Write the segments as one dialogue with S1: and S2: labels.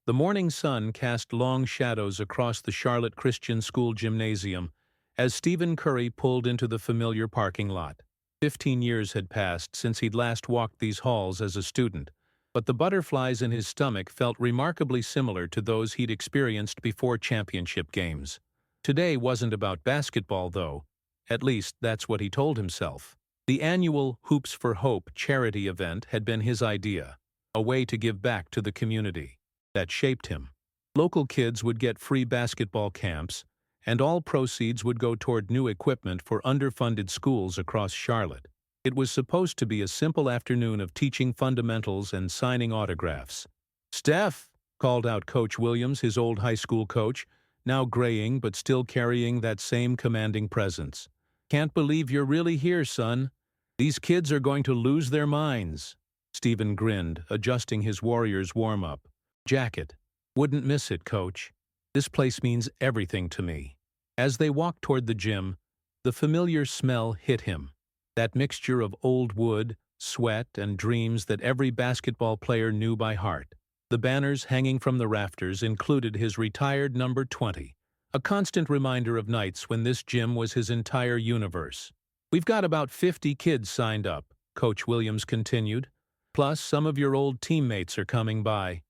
S1: The morning sun cast long shadows across the Charlotte Christian School gymnasium as Stephen Curry pulled into the familiar parking lot. 15 years had passed since he'd last walked these halls as a student, but the butterflies in his stomach felt remarkably similar to those he'd experienced before championship games. Today wasn't about basketball, though. At least, that's what he told himself. The annual Hoops for Hope charity event had been his idea, a way to give back to the community that shaped him. Local kids would get free basketball camps, and all proceeds would go toward new equipment for underfunded schools across Charlotte. It was supposed to be a simple afternoon of teaching fundamentals and signing autographs. "Steph," called out Coach Williams, his old high school coach, now graying but still carrying that same commanding presence. "Can't believe you're really here, son. These kids are going to lose their minds." Stephen grinned, adjusting his Warriors warm-up jacket. "Wouldn't miss it, Coach. This place means everything to me." As they walked toward the gym, the familiar smell hit him. That mixture of old wood, sweat, and dreams that every basketball player knew by heart. The banners hanging from the rafters included his retired number 20, a constant reminder of nights when this gym was his entire universe. "We've got about 50 kids signed up," Coach Williams continued. "Plus, some of your old teammates are coming by.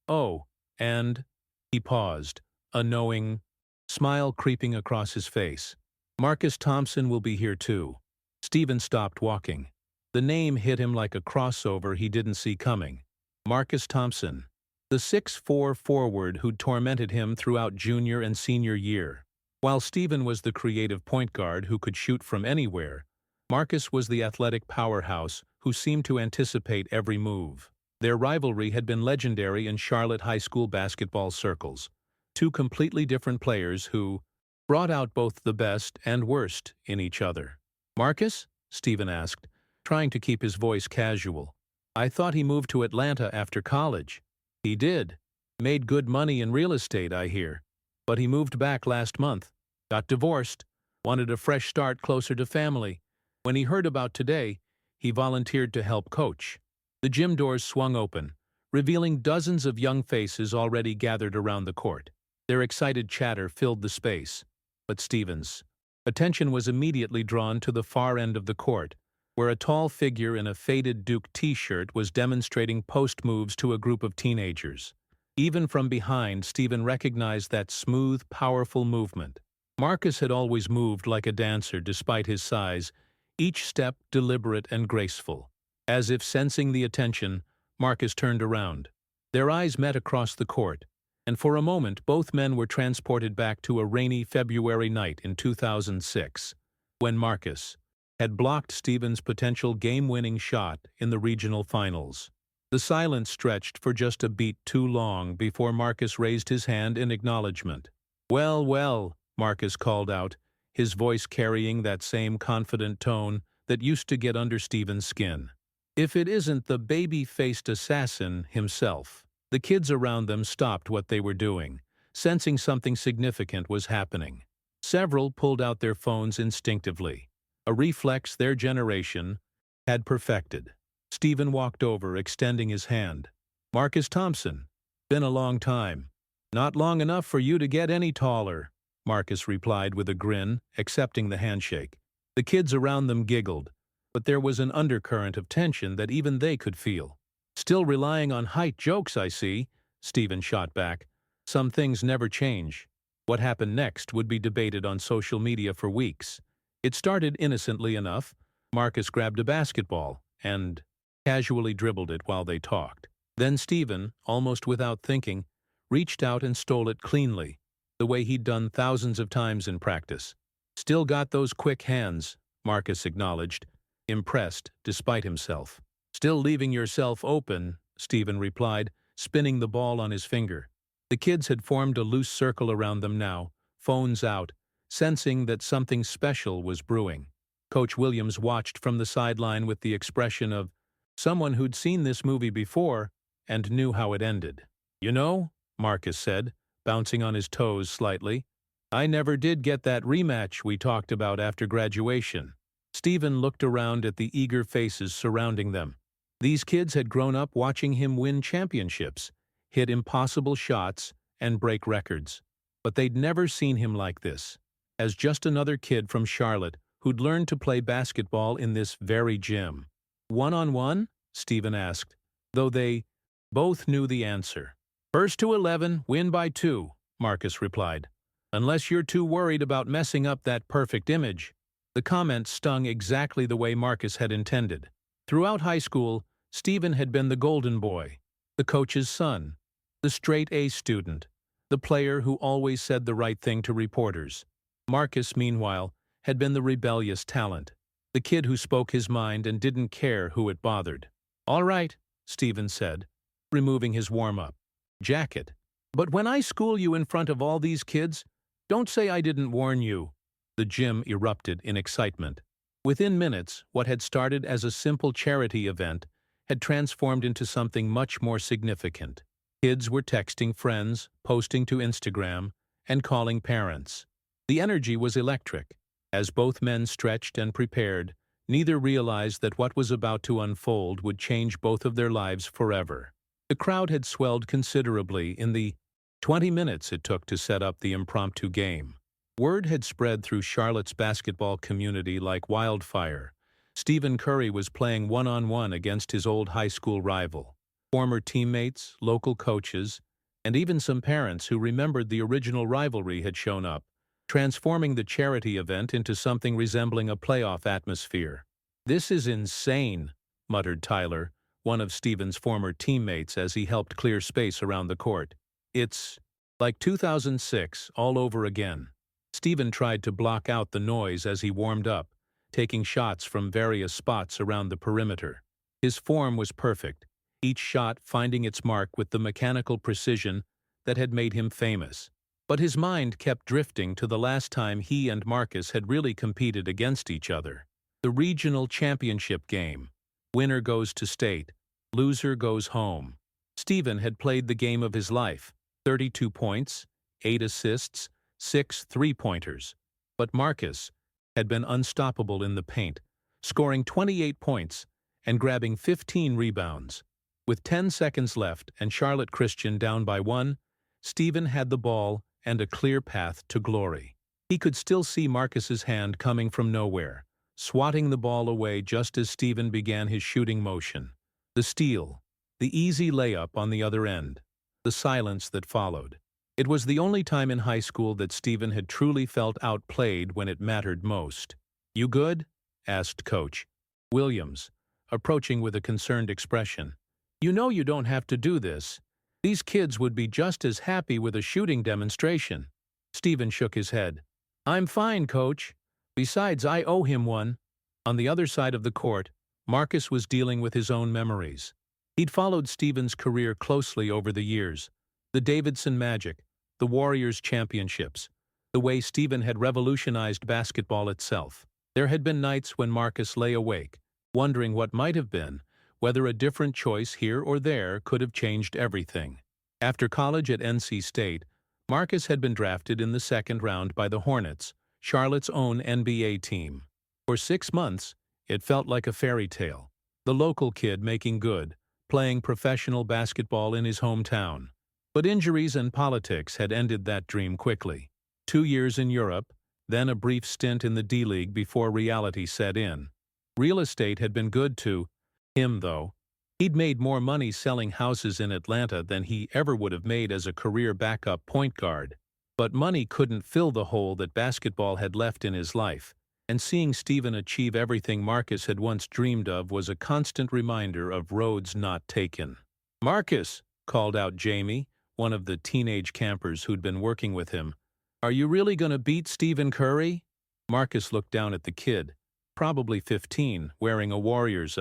S1: Oh, and—" he paused, a knowing smile creeping across his face. "Marcus Thompson will be here too." Stephen stopped walking. The name hit him like a crossover he didn't see coming. Marcus Thompson, the 6'4" forward who'd tormented him throughout junior and senior year. While Stephen was the creative point guard who could shoot from anywhere, Marcus was the athletic powerhouse who seemed to anticipate every move. Their rivalry had been legendary in Charlotte high school basketball circles. Two completely different players who brought out both the best and worst in each other. "Marcus?" Stephen asked, trying to keep his voice casual. "I thought he moved to Atlanta after college." "He did. Made good money in real estate, I hear. But he moved back last month. Got divorced. Wanted a fresh start closer to family. When he heard about today, he volunteered to help coach." The gym doors swung open, revealing dozens of young faces already gathered around the court. Their excited chatter filled the space. But Stephen's attention was immediately drawn to the far end of the court, where a tall figure in a faded Duke t-shirt was demonstrating post moves to a group of teenagers. Even from behind, Stephen recognized that smooth, powerful movement. Marcus had always moved like a dancer despite his size, each step deliberate and graceful. As if sensing the attention, Marcus turned around. Their eyes met across the court, and for a moment both men were transported back to a rainy February night in 2006, when Marcus had blocked Stephen's potential game-winning shot in the regional finals. The silence stretched for just a beat too long before Marcus raised his hand in acknowledgement. "Well, well," Marcus called out, his voice carrying that same confident tone that used to get under Stephen's skin. "If it isn't the baby-faced assassin himself." The kids around them stopped what they were doing, sensing something significant was happening. Several pulled out their phones instinctively, a reflex their generation had perfected. Stephen walked over, extending his hand. "Marcus Thompson. Been a long time." "Not long enough for you to get any taller," Marcus replied with a grin, accepting the handshake. The kids around them giggled, but there was an undercurrent of tension that even they could feel. "Still relying on height jokes, I see," Stephen shot back. "Some things never change." What happened next would be debated on social media for weeks. It started innocently enough. Marcus grabbed a basketball and casually dribbled it while they talked. Then Stephen, almost without thinking, reached out and stole it cleanly, the way he'd done thousands of times in practice. "Still got those quick hands," Marcus acknowledged, impressed despite himself. "Still leaving yourself open," Stephen replied, spinning the ball on his finger. The kids had formed a loose circle around them now, phones out, sensing that something special was brewing. Coach Williams watched from the sideline with the expression of someone who'd seen this movie before and knew how it ended. "You know," Marcus said, bouncing on his toes slightly, "I never did get that rematch we talked about after graduation." Stephen looked around at the eager faces surrounding them. These kids had grown up watching him win championships. hit impossible shots, and break records. But they'd never seen him like this, as just another kid from Charlotte who'd learned to play basketball in this very gym. One-on-one? Stephen asked, though they both knew the answer. First to 11, win by 2, Marcus replied. Unless you're too worried about messing up that perfect image. The comment stung exactly the way Marcus had intended. Throughout high school, Stephen had been the golden boy, the coach's son, the straight-A student, the player who always said the right thing to reporters. Marcus, meanwhile, had been the rebellious talent, the kid who spoke his mind and didn't care who it bothered. All right, Stephen said, removing his warm-up jacket. But when I school you in front of all these kids, don't say I didn't warn you. The gym erupted in excitement. Within minutes, what had started as a simple charity event had transformed into something much more significant. Kids were texting friends, posting to Instagram, and calling parents. The energy was electric. As both men stretched and prepared, neither realized that what was about to unfold would change both of their lives forever. The crowd had swelled considerably in the 20 minutes it took to set up the impromptu game. Word had spread through Charlotte's basketball community like wildfire. Stephen Curry was playing one-on-one against his old high school rival. Former teammates, local coaches, and even some parents who remembered the original rivalry had shown up, transforming the charity event into something resembling a playoff atmosphere. "This is insane," muttered Tyler, one of Stephen's former teammates, as he helped clear space around the court. "It's like 2006 all over again." Stephen tried to block out the noise as he warmed up, taking shots from various spots around the perimeter. His form was perfect, each shot finding its mark with the mechanical precision that had made him famous. But his mind kept drifting to the last time he and Marcus had really competed against each other. The regional championship game. Winner goes to state, loser goes home. Stephen had played the game of his life, 32 points, 8 assists, 6 three-pointers. But Marcus had been unstoppable in the paint, scoring 28 points and grabbing 15 rebounds. With 10 seconds left and Charlotte Christian down by 1, Stephen had the ball and a clear path to glory. He could still see Marcus's hand coming from nowhere, swatting the ball away just as Stephen began his shooting motion. The steal, the easy layup on the other end, the silence that followed. It was the only time in high school that Stephen had truly felt outplayed when it mattered most. "You good?" asked Coach Williams, approaching with a concerned expression. "You know you don't have to do this. These kids would be just as happy with a shooting demonstration." Stephen shook his head. "I'm fine, Coach. Besides, I owe him one." On the other side of the court, Marcus was dealing with his own memories. He'd followed Stephen's career closely over the years. The Davidson Magic, the Warriors championships, the way Stephen had revolutionized basketball itself. There had been nights when Marcus lay awake, wondering what might have been, whether a different choice here or there could have changed everything. After college at NC State, Marcus had been drafted in the second round by the Hornets, Charlotte's own NBA team. For 6 months, it felt like a fairy tale. The local kid making good, playing professional basketball in his hometown. But injuries and politics had ended that dream quickly. 2 years in Europe, then a brief stint in the D-League before reality set in. Real estate had been good to him, though. He'd made more money selling houses in Atlanta than he ever would have made as a career backup point guard. But money couldn't fill the hole that basketball had left in his life, and seeing Stephen achieve everything Marcus had once dreamed of was a constant reminder of roads not taken. "Marcus," called out Jamie, one of the teenage campers who'd been working with him, "are you really going to beat Stephen Curry?" Marcus looked down at the kid, probably 15, wearing a Warriors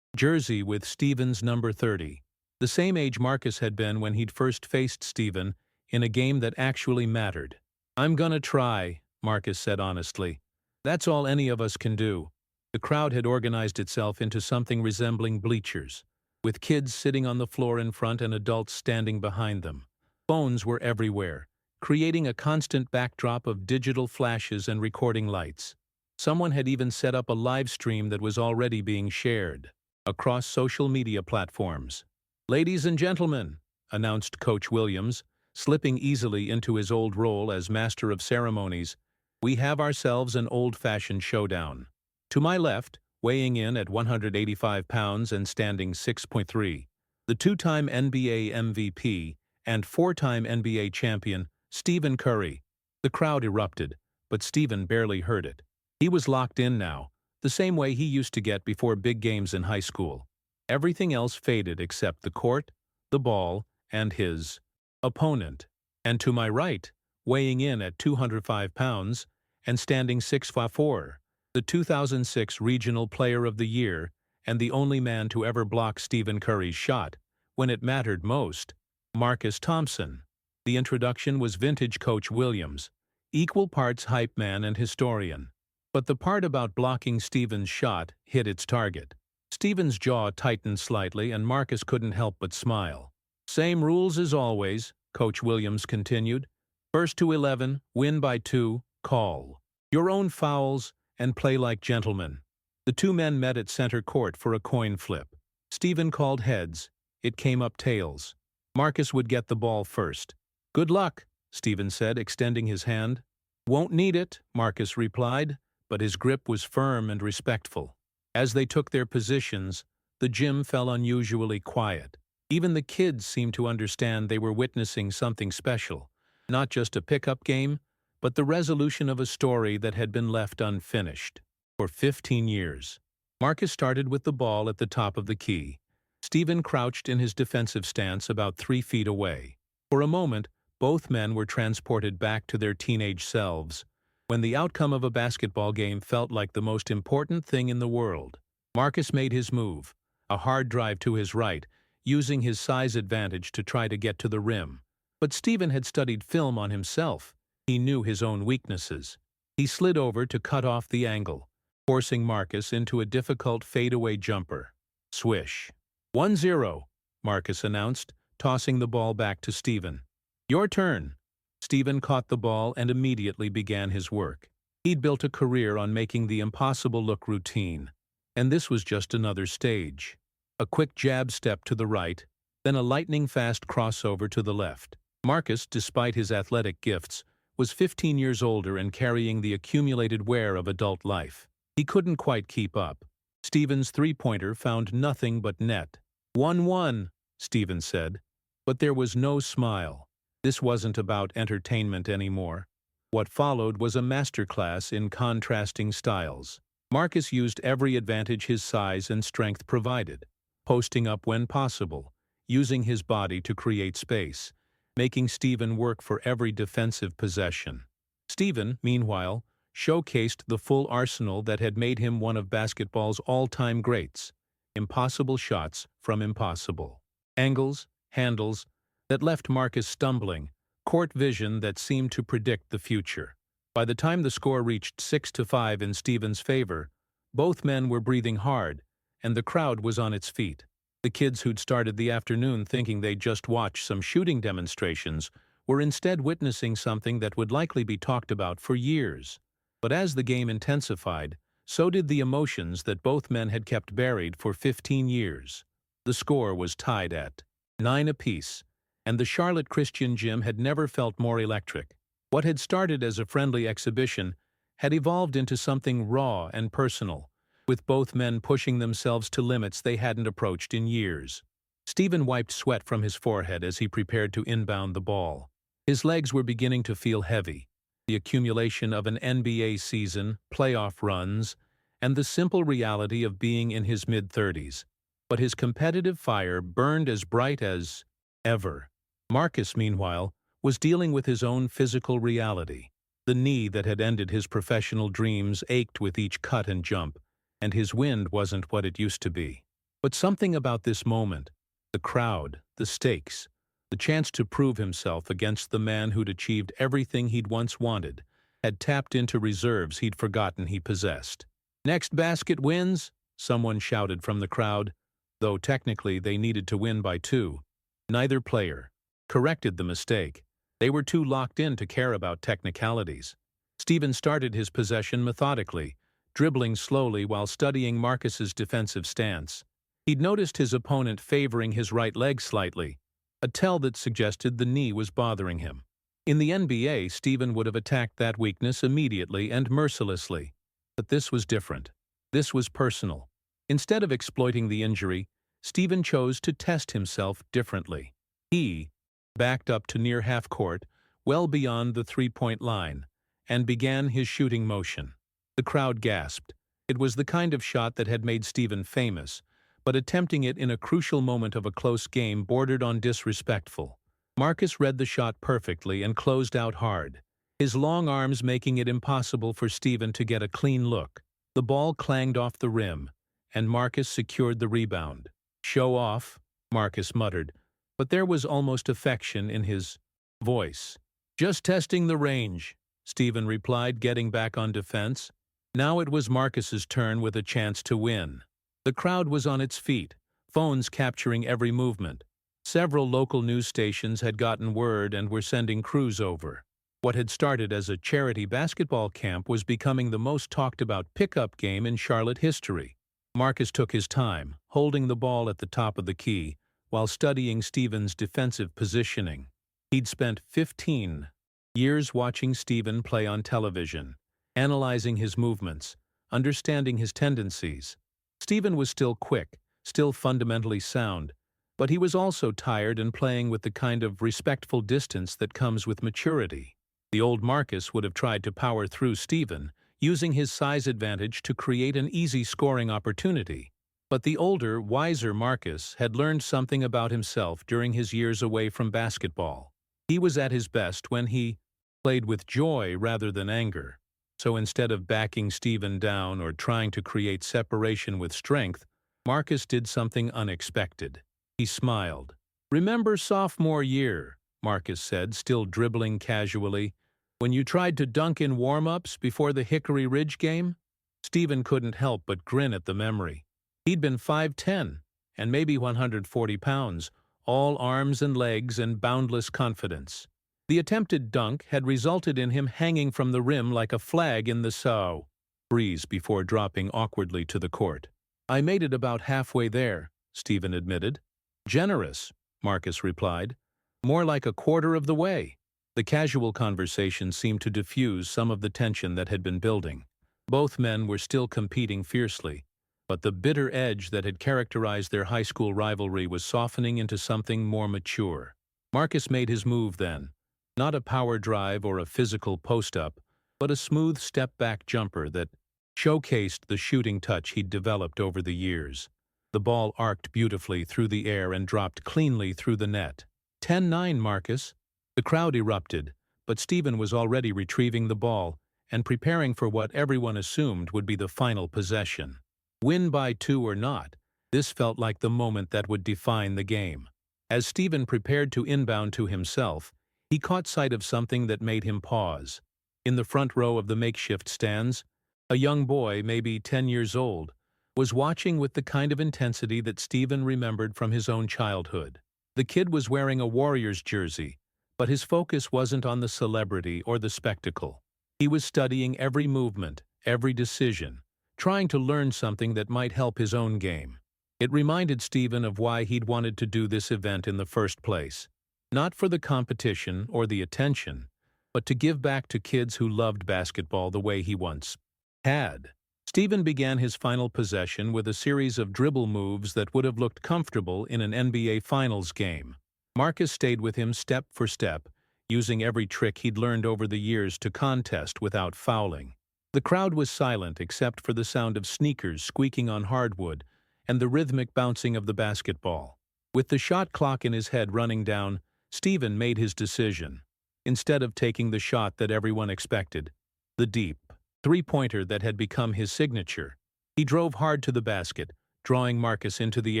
S1: jersey with Stephen's number 30, the same age Marcus had been when he'd first faced Stephen in a game that actually mattered. "I'm gonna try," Marcus said honestly. "That's all any of us can do." The crowd had organized itself into something resembling bleachers, with kids sitting on the floor in front and adults standing behind them. Phones were everywhere, creating a constant backdrop of digital flashes and recording lights. Someone had even set up a live stream that was already being shared across social media platforms. "Ladies and gentlemen, announced Coach Williams, slipping easily into his old role as master of ceremonies. We have ourselves an old-fashioned showdown. To my left, weighing in at 185 pounds and standing 6'3", the two-time NBA MVP and four-time NBA champion, Stephen Curry. The crowd erupted, but Stephen barely heard it. He was locked in now, the same way he used to get before big games in high school. Everything else faded except the court, the ball, and his opponent. And to my right, weighing in at 205 pounds and standing 6'4", the 2006 Regional Player of the Year and the only man to ever block Stephen Curry's shot when it mattered most, Marcus Thompson. The introduction was vintage Coach Williams, equal parts hype man and historian. But the part about blocking Stephen's shot hit its target. Stephen's jaw tightened slightly and Marcus couldn't help but smile. Same rules as always, Coach Williams continued. First to 11, win by 2, call your own fouls and play like gentlemen. The two men met at center court for a coin flip. Stephen called heads. It came up tails. Marcus would get the ball first. Good luck, Stephen said, extending his hand. Won't need it, Marcus replied, but his grip was firm and respectful. As they took their positions, the gym fell unusually quiet. Even the kids seemed to understand they were witnessing something special. Not just a pickup game, but the resolution of a story that had been left unfinished. For 15 years. Marcus started with the ball at the top of the key. Stephen crouched in his defensive stance about 3 feet away. For a moment, both men were transported back to their teenage selves, when the outcome of a basketball game felt like the most important thing in the world. Marcus made his move, a hard drive to his right, using his size advantage to try to get to the rim. But Stephen had studied film on himself. He knew his own weaknesses. He slid over to cut off the angle, forcing Marcus into a difficult fadeaway jumper. Swish. 1-0, Marcus announced, tossing the ball back to Stephen. Your turn. Stephen caught the ball and immediately began his work. He'd built a career on making the impossible look routine, and this was just another stage. A quick jab step to the right, then a lightning-fast crossover to the left. Marcus, despite his athletic gifts, was 15 years older and carrying the accumulated wear of adult life. He couldn't quite keep up. Stephen's three-pointer found nothing but net. 1-1, Stephen said, but there was no smile. This wasn't about entertainment anymore. What followed was a masterclass in contrasting styles. Marcus used every advantage his size and strength provided, posting up when possible, using his body to create space, making Stephen work for every defensive possession. Stephen, meanwhile, showcased the full arsenal that had made him one of basketball's all-time greats. Impossible shots from impossible angles, handles, that left Marcus stumbling, court vision that seemed to predict the future. By the time the score reached 6-5 in Stephen's favor, both men were breathing hard, and the crowd was on its feet. The kids who'd started the afternoon thinking they'd just watch some shooting demonstrations were instead witnessing something that would likely be talked about for years. But as the game intensified, so did the emotions that both men had kept buried for 15 years. The score was tied at 9 apiece, and the Charlotte Christian Gym had never felt more electric. What had started as a friendly exhibition had evolved into something raw and personal, with both men pushing themselves to limits they hadn't approached in years. Stephen wiped sweat from his forehead as he prepared to inbound the ball. His legs were beginning to feel heavy, the accumulation of an NBA season, playoff runs, and the simple reality of being in his mid-30s. But his competitive fire burned as bright as ever. Marcus, meanwhile, was dealing with his own physical reality. The knee that had ended his professional dreams ached with each cut and jump, and his wind wasn't what it used to be. But something about this moment, the crowd, the stakes, the chance to prove himself against the man who'd achieved everything he'd once wanted, had tapped into reserves he'd forgotten he possessed. Next basket wins, someone shouted from the crowd, though technically they needed to win by 2. Neither player corrected the mistake. They were too locked in to care about technicalities. Stephen started his possession methodically, dribbling slowly while studying Marcus's defensive stance. He'd noticed his opponent favoring his right leg slightly. a tell that suggested the knee was bothering him. In the NBA, Steven would have attacked that weakness immediately and mercilessly. But this was different. This was personal. Instead of exploiting the injury, Steven chose to test himself differently. He backed up to near half-court, well beyond the three-point line, and began his shooting motion. The crowd gasped. It was the kind of shot that had made Steven famous, but attempting it in a crucial moment of a close game bordered on disrespectful. Marcus read the shot perfectly and closed out hard, his long arms making it impossible for Steven to get a clean look. The ball clanged off the rim, and Marcus secured the rebound. "Show off," Marcus muttered, but there was almost affection in his voice. "Just testing the range," Steven replied, getting back on defense. Now it was Marcus's turn with a chance to win. The crowd was on its feet, phones capturing every movement. Several local news stations had gotten word and were sending crews over. What had started as a charity basketball camp was becoming the most talked-about pickup game in Charlotte history. Marcus took his time, holding the ball at the top of the key, while studying Steven's defensive positioning. He'd spent 15 years watching Steven play on television, analyzing his movements, understanding his tendencies. Steven was still quick, still fundamentally sound, but he was also tired and playing with the kind of respectful distance that comes with maturity. The old Marcus would have tried to power through Steven, using his size advantage to create an easy scoring opportunity. But the older, wiser Marcus had learned something about himself during his years away from basketball. He was at his best when he played with joy rather than anger. So instead of backing Steven down or trying to create separation with strength, Marcus did something unexpected. He smiled. "Remember sophomore year," Marcus said, still dribbling casually, "when you tried to dunk in warm-ups before the Hickory Ridge game?" Steven couldn't help but grin at the memory. He'd been 5'10", and maybe 140 pounds, all arms and legs and boundless confidence. The attempted dunk had resulted in him hanging from the rim like a flag in the sow breeze before dropping awkwardly to the court. "I made it about halfway there," Steven admitted. "Generous," Marcus replied. "More like a quarter of the way." The casual conversation seemed to diffuse some of the tension that had been building. Both men were still competing fiercely, but the bitter edge that had characterized their high school rivalry was softening into something more mature. Marcus made his move then. Not a power drive or a physical post-up, but a smooth step-back jumper that showcased the shooting touch he'd developed over the years. The ball arced beautifully through the air and dropped cleanly through the net. 10-9, Marcus. The crowd erupted, but Steven was already retrieving the ball and preparing for what everyone assumed would be the final possession. Win by 2 or not, this felt like the moment that would define the game. As Steven prepared to inbound to himself, he caught sight of something that made him pause. In the front row of the makeshift stands, a young boy, maybe 10 years old, was watching with the kind of intensity that Steven remembered from his own childhood. The kid was wearing a Warriors jersey, but his focus wasn't on the celebrity or the spectacle. He was studying every movement, every decision, trying to learn something that might help his own game. It reminded Steven of why he'd wanted to do this event in the first place. Not for the competition or the attention, but to give back to kids who loved basketball the way he once had. Steven began his final possession with a series of dribble moves that would have looked comfortable in an NBA Finals game. Marcus stayed with him step for step, using every trick he'd learned over the years to contest without fouling. The crowd was silent except for the sound of sneakers squeaking on hardwood and the rhythmic bouncing of the basketball. With the shot clock in his head running down, Steven made his decision. Instead of taking the shot that everyone expected, the deep three-pointer that had become his signature, he drove hard to the basket, drawing Marcus into the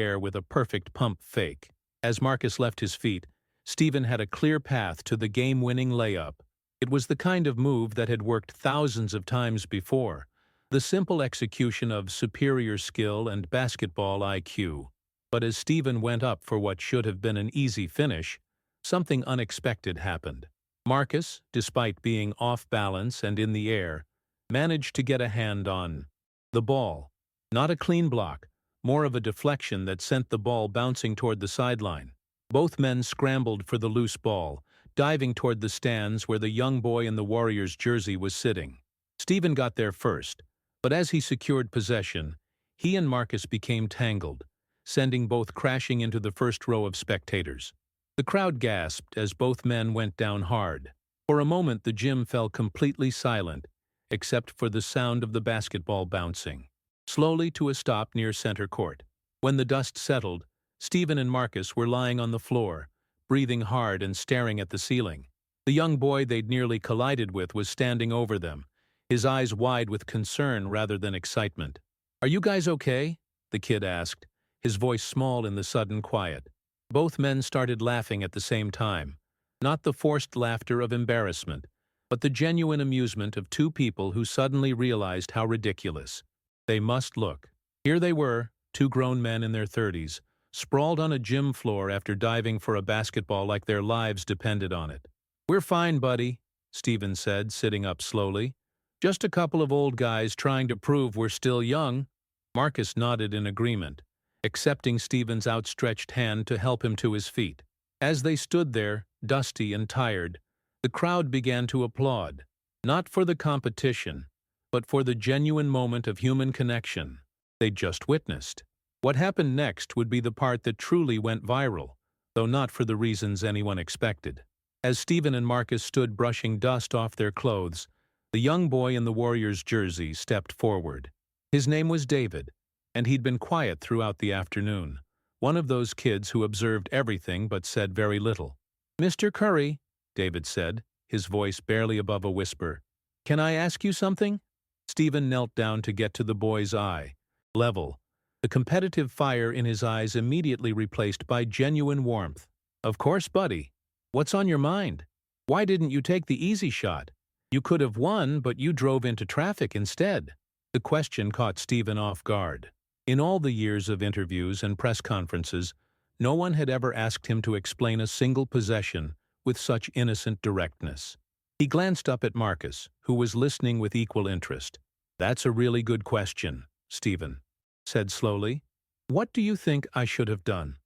S1: air with a perfect pump fake. As Marcus left his feet, Steven had a clear path to the game-winning layup. It was the kind of move that had worked thousands of times before, the simple execution of superior skill and basketball IQ. But as Steven went up for what should have been an easy finish, something unexpected happened. Marcus, despite being off balance and in the air, managed to get a hand on the ball. Not a clean block, more of a deflection that sent the ball bouncing toward the sideline. Both men scrambled for the loose ball, diving toward the stands where the young boy in the Warriors jersey was sitting. Stephen got there first, but as he secured possession, he and Marcus became tangled, sending both crashing into the first row of spectators. The crowd gasped as both men went down hard. For a moment the gym fell completely silent, except for the sound of the basketball bouncing slowly to a stop near center court. When the dust settled, Stephen and Marcus were lying on the floor, breathing hard and staring at the ceiling. The young boy they'd nearly collided with was standing over them, his eyes wide with concern rather than excitement. "Are you guys okay?" the kid asked, his voice small in the sudden quiet. Both men started laughing at the same time, not the forced laughter of embarrassment, but the genuine amusement of two people who suddenly realized how ridiculous they must look. Here they were, two grown men in their 30s, sprawled on a gym floor after diving for a basketball like their lives depended on it. "We're fine, buddy," Stephen said, sitting up slowly. "Just a couple of old guys trying to prove we're still young." Marcus nodded in agreement, accepting Stephen's outstretched hand to help him to his feet. As they stood there, dusty and tired, the crowd began to applaud, not for the competition, but for the genuine moment of human connection they'd just witnessed. What happened next would be the part that truly went viral, though not for the reasons anyone expected. As Stephen and Marcus stood brushing dust off their clothes, the young boy in the Warriors jersey stepped forward. His name was David, and he'd been quiet throughout the afternoon, one of those kids who observed everything but said very little. "Mr. Curry," David said, his voice barely above a whisper, "can I ask you something?" Stephen knelt down to get to the boy's eye level, the competitive fire in his eyes immediately replaced by genuine warmth. "Of course, buddy. What's on your mind? Why didn't you take the easy shot? You could have won, but you drove into traffic instead." The question caught Stephen off guard. In all the years of interviews and press conferences, no one had ever asked him to explain a single possession with such innocent directness. He glanced up at Marcus, who was listening with equal interest. "That's a really good question," Stephen said slowly. "What do you think I should have done?"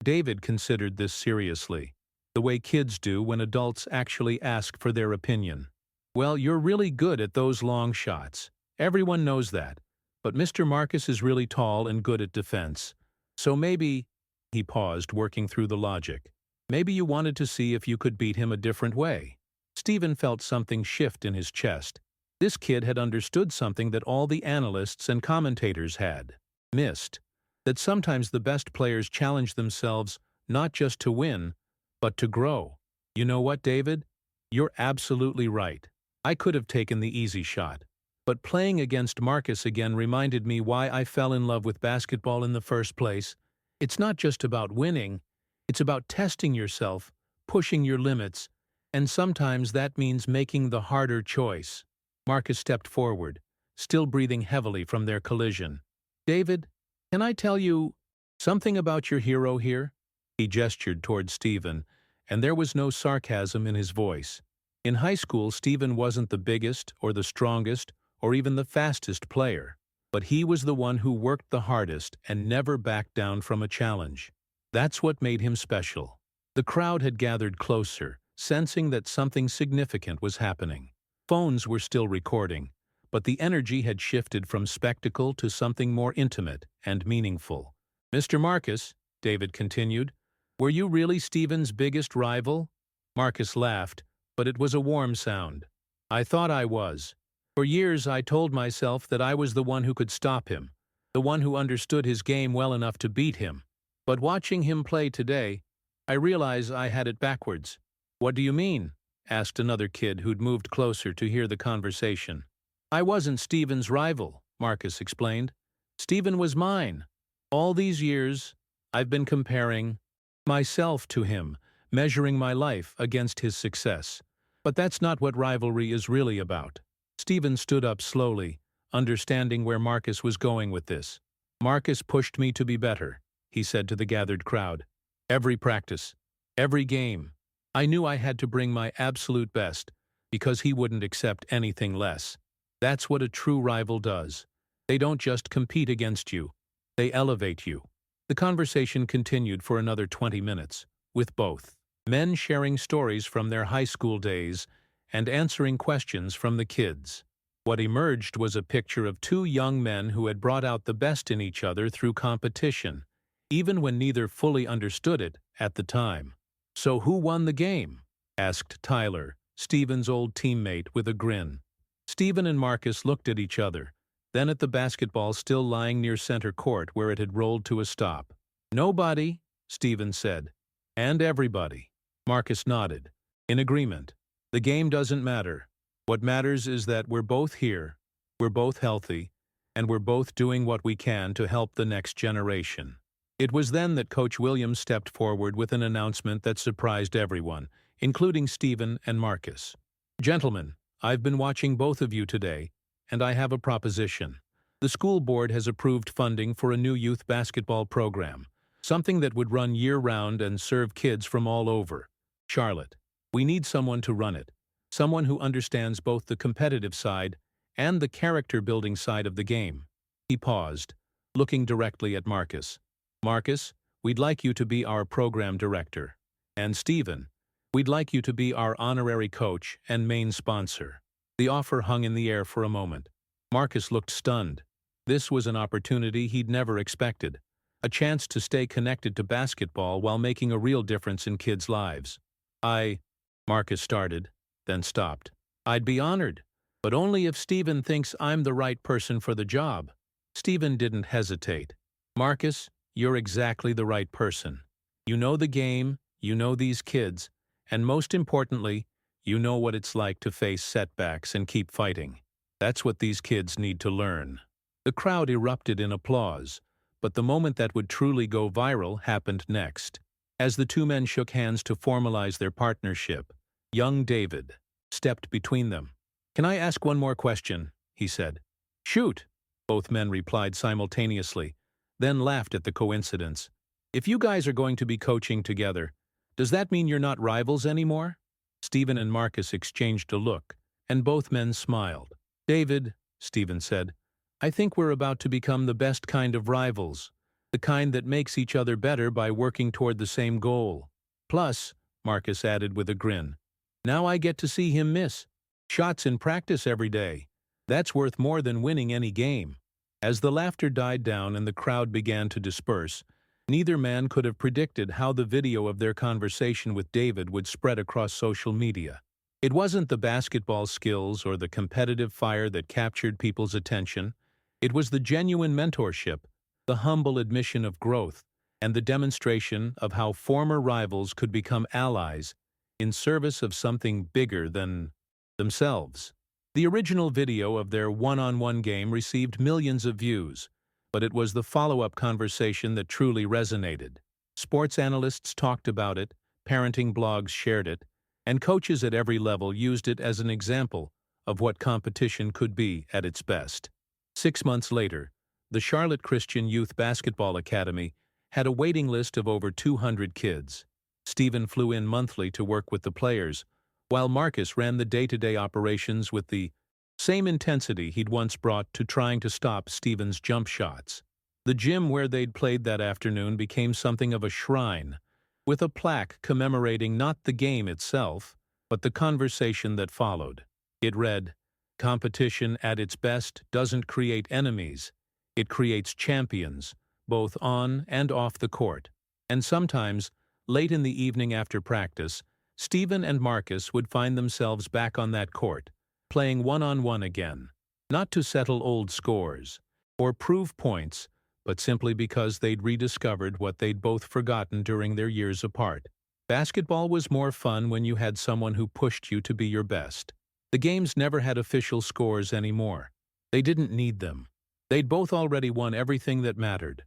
S1: David considered this seriously, the way kids do when adults actually ask for their opinion. "Well, you're really good at those long shots. Everyone knows that. But Mr. Marcus is really tall and good at defense. So maybe—" he paused, working through the logic. "Maybe you wanted to see if you could beat him a different way." Stephen felt something shift in his chest. This kid had understood something that all the analysts and commentators had missed, that sometimes the best players challenge themselves not just to win, but to grow. "You know what, David? You're absolutely right. I could have taken the easy shot. But playing against Marcus again reminded me why I fell in love with basketball in the first place. It's not just about winning, it's about testing yourself, pushing your limits, and sometimes that means making the harder choice." Marcus stepped forward, still breathing heavily from their collision. "David, can I tell you something about your hero here?" He gestured toward Stephen, and there was no sarcasm in his voice. In high school, Stephen wasn't the biggest or the strongest or even the fastest player, but he was the one who worked the hardest and never backed down from a challenge. That's what made him special. The crowd had gathered closer, sensing that something significant was happening. Phones were still recording, but the energy had shifted from spectacle to something more intimate and meaningful. "Mr. Marcus," David continued, "were you really Stephen's biggest rival?" Marcus laughed, but it was a warm sound. "I thought I was. For years I told myself that I was the one who could stop him, the one who understood his game well enough to beat him. But watching him play today, I realize I had it backwards." "What do you mean?" asked another kid who'd moved closer to hear the conversation. "I wasn't Stephen's rival," Marcus explained. "Stephen was mine. All these years, I've been comparing myself to him, measuring my life against his success. But that's not what rivalry is really about." Stephen stood up slowly, understanding where Marcus was going with this. "Marcus pushed me to be better," he said to the gathered crowd. "Every practice, every game, I knew I had to bring my absolute best, because he wouldn't accept anything less. That's what a true rival does. They don't just compete against you, they elevate you." The conversation continued for another 20 minutes, with both. Men sharing stories from their high school days and answering questions from the kids. What emerged was a picture of two young men who had brought out the best in each other through competition, even when neither fully understood it at the time. "So who won the game?" asked Tyler, Steven's old teammate, with a grin. Steven and Marcus looked at each other, then at the basketball still lying near center court where it had rolled to a stop. "Nobody," Steven said. "And everybody." Marcus nodded. In agreement. "The game doesn't matter. What matters is that we're both here, we're both healthy, and we're both doing what we can to help the next generation." It was then that Coach Williams stepped forward with an announcement that surprised everyone, including Steven and Marcus. "Gentlemen, I've been watching both of you today, and I have a proposition. The school board has approved funding for a new youth basketball program, something that would run year-round and serve kids from all over Charlotte. We need someone to run it, someone who understands both the competitive side and the character-building side of the game." He paused, looking directly at Marcus. "Marcus, we'd like you to be our program director. And Steven, we'd like you to be our honorary coach and main sponsor." The offer hung in the air for a moment. Marcus looked stunned. This was an opportunity he'd never expected, a chance to stay connected to basketball while making a real difference in kids' lives. Marcus started, then stopped. "I'd be honored, but only if Steven thinks I'm the right person for the job." Steven didn't hesitate. "Marcus, you're exactly the right person. You know the game, you know these kids, and most importantly, you know what it's like to face setbacks and keep fighting. That's what these kids need to learn." The crowd erupted in applause, but the moment that would truly go viral happened next. As the two men shook hands to formalize their partnership, young David stepped between them. "Can I ask one more question?" he said. "Shoot," both men replied simultaneously, then laughed at the coincidence. "If you guys are going to be coaching together, does that mean you're not rivals anymore?" Steven and Marcus exchanged a look, and both men smiled. "David," Steven said, "I think we're about to become the best kind of rivals, the kind that makes each other better by working toward the same goal. Plus," Marcus added with a grin, "now I get to see him miss shots in practice every day. That's worth more than winning any game." As the laughter died down and the crowd began to disperse, neither man could have predicted how the video of their conversation with David would spread across social media. It wasn't the basketball skills or the competitive fire that captured people's attention. It was the genuine mentorship, the humble admission of growth, and the demonstration of how former rivals could become allies in service of something bigger than themselves. The original video of their one-on-one game received millions of views, but it was the follow-up conversation that truly resonated. Sports analysts talked about it, parenting blogs shared it, and coaches at every level used it as an example of what competition could be at its best. 6 months later, the Charlotte Christian Youth Basketball Academy had a waiting list of over 200 kids. Steven flew in monthly to work with the players, while Marcus ran the day-to-day operations with the same intensity he'd once brought to trying to stop Steven's jump shots. The gym where they'd played that afternoon became something of a shrine, with a plaque commemorating not the game itself, but the conversation that followed. It read, "Competition at its best doesn't create enemies, it creates champions, both on and off the court." And sometimes, late in the evening after practice, Steven and Marcus would find themselves back on that court, playing one-on-one again, not to settle old scores or prove points, but simply because they'd rediscovered what they'd both forgotten during their years apart. Basketball was more fun when you had someone who pushed you to be your best. The games never had official scores anymore. They didn't need them. They'd both already won everything that mattered.